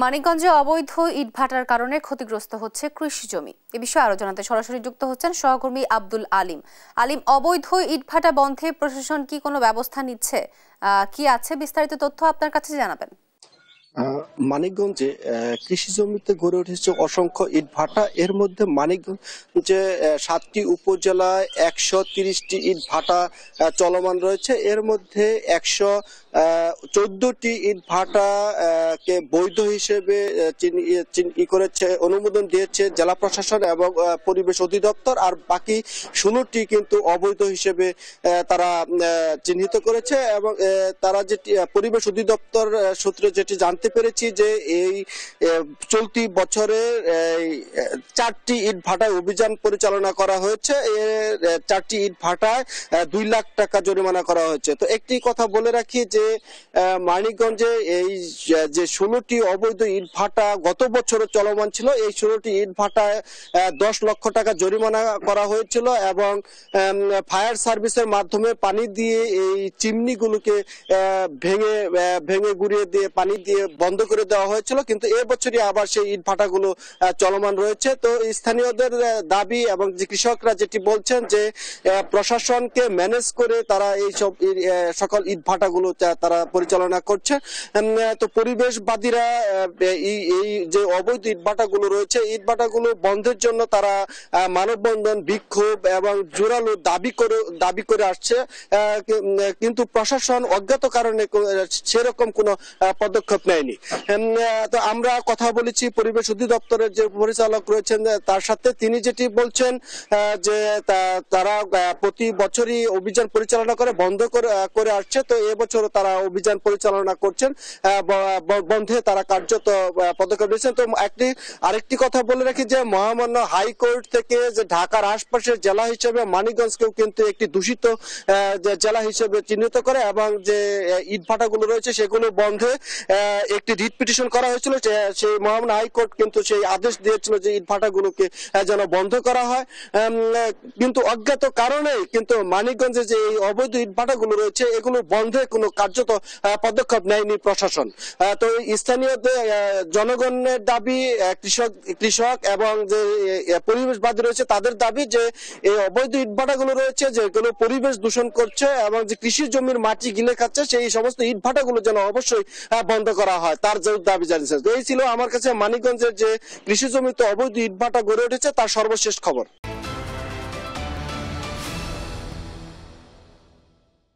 মানিকগঞ্জে অবৈধ ইটভাটার কারণে ক্ষতিগ্রস্ত হচ্ছে কৃষি জমি। এ বিষয়ে আরো জানাতে সরাসরি যুক্ত হচ্ছেন সহকর্মী আব্দুল আলিম। আলিম, অবৈধ ইটভাটা বন্ধে প্রশাসন কি কোনো ব্যবস্থা নিচ্ছে? কি আছে বিস্তারিত তথ্য আপনার কাছে জানাবেন। মানিকগঞ্জে কৃষি জমিতে গড়ে উঠেছে অসংখ্য ইটভাটা। এর মধ্যে মানিকগঞ্জে 7টি উপজেলায় 130টি ইটভাটা চলমান রয়েছে। এর মধ্যে 114টি ইটভাটা কে বৈধ হিসেবে করেছে, অনুমোদন দিয়েছে জেলা প্রশাসন এবং পরিবেশ অধিদপ্তর, আর বাকি 16টি কিন্তু অবৈধ হিসেবে তারা চিহ্নিত করেছে। এবং তারা যেটি পরিবেশ অধিদপ্তর সূত্রে যেটি জানতে পেরেছি যে এই চলতি বছরে 4টি ইট ভাটায় অভিযান পরিচালনা করা হয়েছে। 4টি ইট ভাটায় 2 লাখ টাকা জরিমানা করা হয়েছে। তো একটি কথা বলে রাখি যে মানিকগঞ্জে এই যে 16টি অবৈধ ইট ভাটা গত বছর চলমান ছিল, এই 16টি ইট ভাটায় 10 লক্ষ টাকা জরিমানা করা হয়েছিল এবং ফায়ার সার্ভিসের মাধ্যমে পানি দিয়ে এই চিমনিগুলোকে ভেঙে গুড়িয়ে দিয়ে পানি দিয়ে বন্ধ করে দেওয়া হয়েছিল। কিন্তু এবছরই আবার সেই ইট ভাটাগুলো চলমান রয়েছে। তো স্থানীয়দের দাবি এবং যে কৃষকরা যেটি বলছেন যে প্রশাসনকে ম্যানেজ করে তারা এই সকল ইট ভাটাগুলো তারা পরিচালনা করছে। তো পরিবেশবাদীরা এই যে অবৈধ ইট ভাটাগুলো রয়েছে, ইট ভাটাগুলো বন্ধের জন্য তারা মানববন্ধন, বিক্ষোভ এবং জোরালো দাবি করে আসছে। কিন্তু প্রশাসন অজ্ঞাত কারণে সেরকম কোনো পদক্ষেপ নেয়নি। তো আমরা কথা বলেছি পরিবেশ অধিদপ্তরের যে পরিচালক রয়েছেন তার সাথে। তিনি যেটি বলছেন যে তারা প্রতি বছরই অভিযান পরিচালনা করে বন্ধ করে আসছে। তো এবছর তারা অভিযান পরিচালনা করছেন, বন্ধে তারা কার্যত পদক্ষেপ নিয়েছেন। তো আরেকটি কথা বলে রাখি যে মহামান্য হাইকোর্ট থেকে যে ঢাকার আশপাশের জেলা হিসেবে মানিকগঞ্জকেও কিন্তু একটি দূষিত জেলা হিসেবে চিহ্নিত করে এবং যে ইটভাটাগুলো রয়েছে সেগুলো বন্ধে একটি রিট পিটিশন করা হয়েছিল। সেই মহামান্য হাইকোর্ট কিন্তু সেই আদেশ দিয়েছিল যে ইটভাটাগুলোকে যেন বন্ধ করা হয়। কিন্তু অজ্ঞাত কারণে কিন্তু মানিকগঞ্জে যে এই অবৈধ ইটভাটাগুলো রয়েছে এগুলো বন্ধে কোনো কার্যত পদক্ষেপ নেয়নি প্রশাসন। তো স্থানীয় জনগণের দাবি, কৃষক এবং যে পরিবেশবাদী রয়েছে তাদের দাবি যে এই অবৈধ ইটভাটাগুলো রয়েছে যেগুলো পরিবেশ দূষণ করছে এবং যে কৃষি জমির মাটি গিলে খাচ্ছে, সেই সমস্ত ইটভাটাগুলো যেন অবশ্যই বন্ধ করা হয়, তার যে দাবি জানিয়েছে। এই ছিল আমার কাছে মানিকগঞ্জের যে কৃষি জমিতে অবৈধ ইটভাটা গড়ে উঠেছে তার সর্বশেষ খবর।